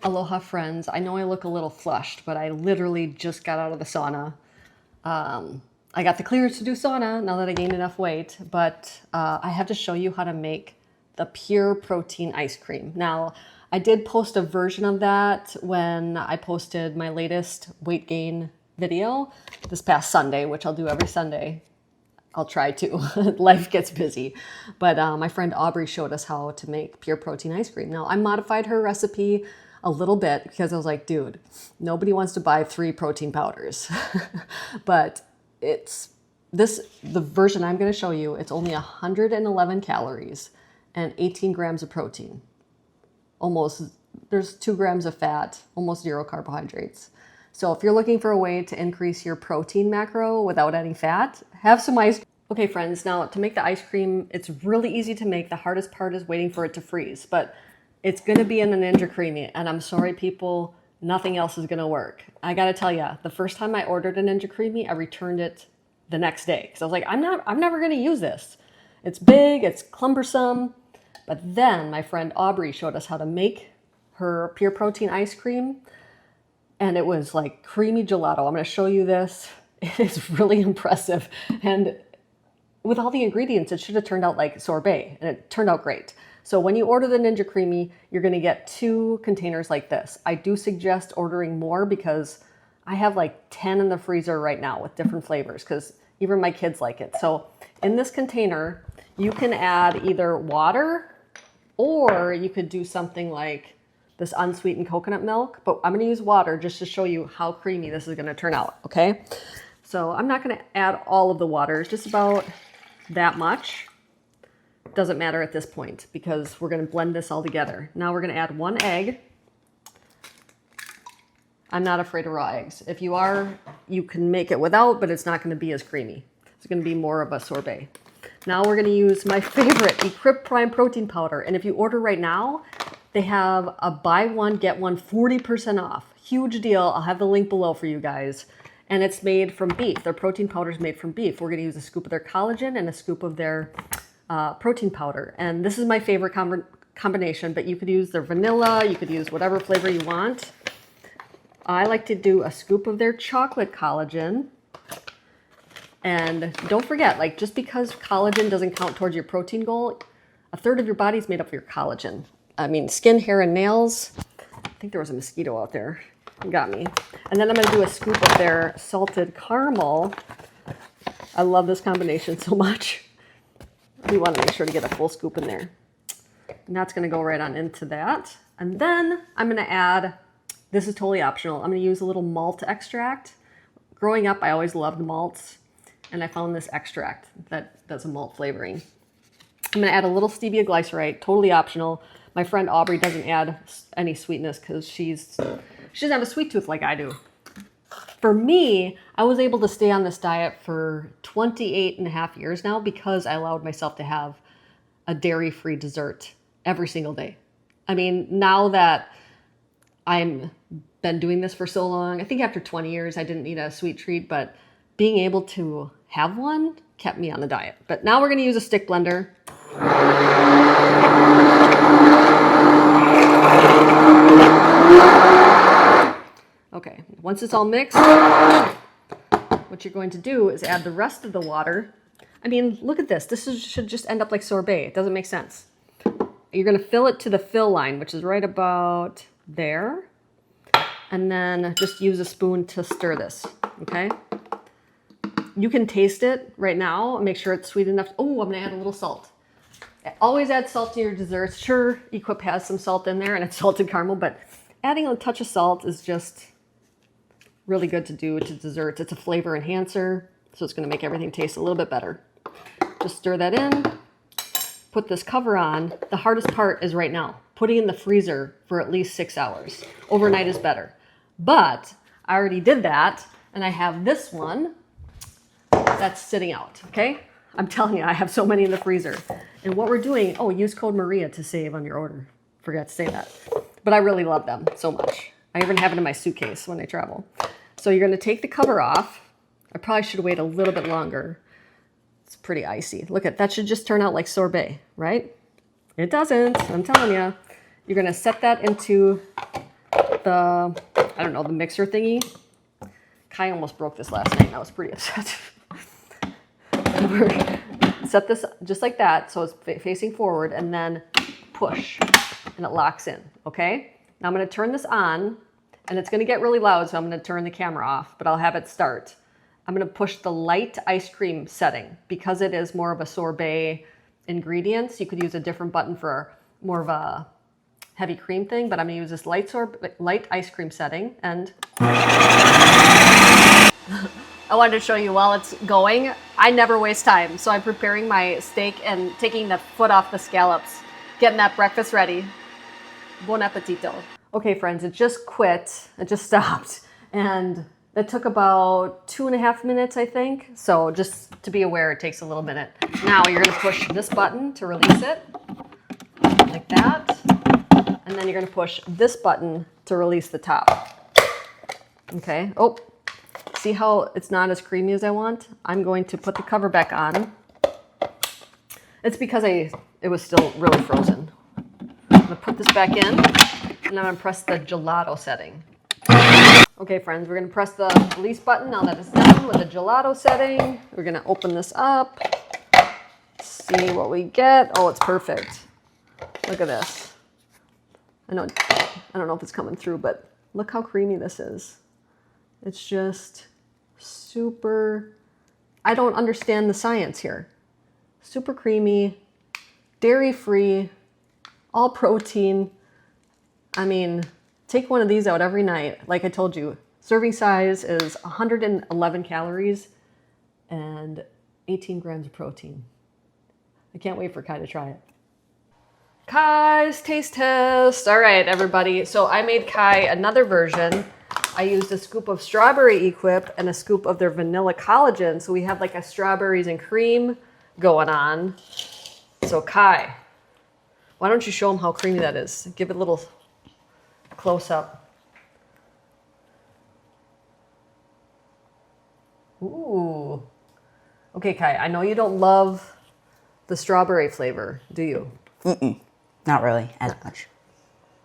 Aloha friends. I know I look a little flushed, but I literally just got out of the sauna. I got the clearance to do sauna now that I gained enough weight, but I have to show you how to make the pure protein ice cream. Now, I did post a version of that when I posted my latest weight gain video this past Sunday, which I'll do every Sunday. I'll try to. Life gets busy. But my friend Aubrey showed us how to make pure protein ice cream. Now, I modified her recipe a little bit because I was like, dude, nobody wants to buy 3 protein powders. But the version I'm going to show you, it's only 111 calories and 18 grams of protein. There's 2 grams of fat, almost 0 carbohydrates. So if you're looking for a way to increase your protein macro without adding fat, have some ice. Okay, friends, now to make the ice cream, it's really easy to make. The hardest part is waiting for it to freeze, but it's gonna be in a Ninja Creami, and I'm sorry people, nothing else is gonna work. I gotta tell you, the first time I ordered a Ninja Creami, I returned it the next day, because I was like, I'm never gonna use this. It's big, it's cumbersome. But then my friend Aubrey showed us how to make her pure protein ice cream, and it was like creamy gelato. I'm going to show you this. It is really impressive. And with all the ingredients, it should have turned out like sorbet, and it turned out great. So when you order the Ninja Creami, you're going to get 2 containers like this. I do suggest ordering more because I have like 10 in the freezer right now with different flavors because even my kids like it. So in this container, you can add either water or you could do something like this unsweetened coconut milk, but I'm going to use water just to show you how creamy this is going to turn out, okay? So I'm not going to add all of the water, it's just about that much. Doesn't matter at this point because we're going to blend this all together. Now we're going to add 1 egg. I'm not afraid of raw eggs. If you are, you can make it without, but it's not going to be as creamy. It's going to be more of a sorbet. Now we're going to use my favorite, Equip Prime Protein Powder. And if you order right now, they have a buy one, get one 40% off. Huge deal. I'll have the link below for you guys. And it's made from beef. Their protein powder is made from beef. We're going to use a scoop of their collagen and a scoop of their protein powder. And this is my favorite combination, but you could use their vanilla. You could use whatever flavor you want. I like to do a scoop of their chocolate collagen. And don't forget, like just because collagen doesn't count towards your protein goal, 1/3 of your body is made up of your collagen. I mean, skin, hair, and nails. I think there was a mosquito out there. It got me. And then I'm going to do a scoop of their salted caramel. I love this combination so much. We want to make sure to get a full scoop in there. And that's going to go right on into that. And then I'm going to add, this is totally optional, I'm going to use a little malt extract. Growing up, I always loved malts. And I found this extract that does a malt flavoring. I'm going to add a little stevia glycerite, totally optional. My friend Aubrey doesn't add any sweetness because she doesn't have a sweet tooth like I do. For me, I was able to stay on this diet for 28.5 years now because I allowed myself to have a dairy-free dessert every single day. I mean, now that I'm been doing this for so long, I think after 20 years, I didn't need a sweet treat, but being able to have one kept me on the diet. But now we're going to use a stick blender. Okay, once it's all mixed, what you're going to do is add the rest of the water. I mean, look at this. Should just end up like sorbet. It doesn't make sense. You're going to fill it to the fill line, which is right about there. And then just use a spoon to stir this, okay? You can taste it right now and make sure it's sweet enough. Oh, I'm going to add a little salt. Always add salt to your desserts. Sure, Equip has some salt in there and it's salted caramel, but adding a touch of salt is just really good to do to desserts. It's a flavor enhancer, so it's going to make everything taste a little bit better. Just stir that in. Put this cover on. The hardest part is right now, putting in the freezer for at least 6 hours. Overnight is better. But I already did that, and I have this one that's sitting out, okay? I'm telling you, I have so many in the freezer. And what we're doing, use code Maria to save on your order. Forgot to say that. But I really love them so much. I even have it in my suitcase when I travel. So you're going to take the cover off. I probably should wait a little bit longer. It's pretty icy. Look at that, should just turn out like sorbet, right? It doesn't, I'm telling you. You're going to set that into the, I don't know, the mixer thingy. Kai almost broke this last night and I was pretty upset. Set this just like that so it's facing forward and then push and it locks in, okay? Now I'm gonna turn this on and it's gonna get really loud, so I'm gonna turn the camera off, but I'll have it start. I'm gonna push the light ice cream setting. Because it is more of a sorbet ingredients, you could use a different button for more of a heavy cream thing, but I'm gonna use this light ice cream setting and I wanted to show you while it's going. I never waste time, so I'm preparing my steak and taking the foot off the scallops, getting that breakfast ready. Buon appetito. Okay, friends, it just quit. It just stopped, and it took about 2.5 minutes, I think. So just to be aware, it takes a little minute. Now you're gonna push this button to release it, like that, and then you're gonna push this button to release the top. Okay. Oh. See how it's not as creamy as I want? I'm going to put the cover back on. It's because it was still really frozen. I'm gonna put this back in and I'm gonna press the gelato setting. Okay, friends, we're gonna press the release button now that it's done with the gelato setting. We're gonna open this up, see what we get. Oh, it's perfect. Look at this. I don't know if it's coming through, but look how creamy this is. It's just super, I don't understand the science here. Super creamy, dairy-free, all protein. I mean, take one of these out every night. Like I told you, serving size is 111 calories and 18 grams of protein. I can't wait for Kai to try it. Kai's taste test. All right, everybody. So I made Kai another version. I used a scoop of strawberry Equip and a scoop of their vanilla collagen. So we have like a strawberries and cream going on. So Kai, why don't you show them how creamy that is? Give it a little close up. Ooh. Okay, Kai, I know you don't love the strawberry flavor, do you? Not really as much.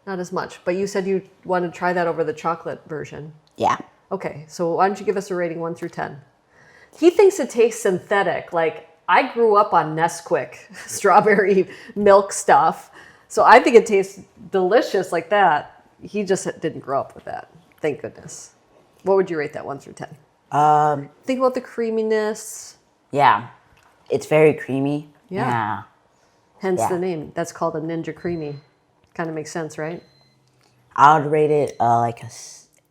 Not as much, but you said you wanted to try that over the chocolate version. Yeah. Okay, so why don't you give us a rating 1 through 10? He thinks it tastes synthetic. Like, I grew up on Nesquik strawberry milk stuff, so I think it tastes delicious like that. He just didn't grow up with that. Thank goodness. What would you rate that 1 through 10? Think about the creaminess. Yeah. It's very creamy. Yeah. Hence Yeah. the name. That's called a Ninja Creamy. Kind of makes sense, right? I would rate it like a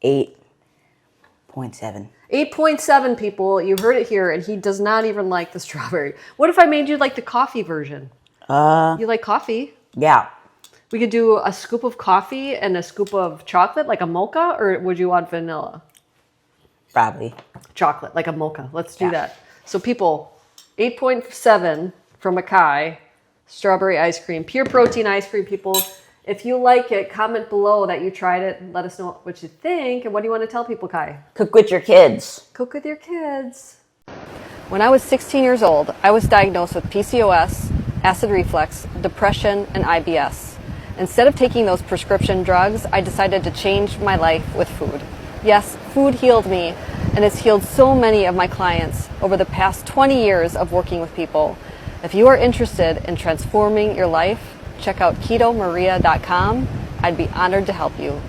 8.7. 8.7, people. You heard it here, and he does not even like the strawberry. What if I made you like the coffee version? You like coffee? Yeah. We could do a scoop of coffee and a scoop of chocolate, like a mocha, or would you want vanilla? Probably. Chocolate, like a mocha. Let's do that. So people, 8.7 from Akai, strawberry ice cream, pure protein ice cream, people. If you like it, comment below that you tried it and let us know what you think. And what do you want to tell people, Kai? Cook with your kids. Cook with your kids. When I was 16 years old, I was diagnosed with PCOS, acid reflux, depression, and IBS. Instead of taking those prescription drugs, I decided to change my life with food. Yes, food healed me, and it's healed so many of my clients over the past 20 years of working with people. If you are interested in transforming your life, check out KetoMaria.com. I'd be honored to help you.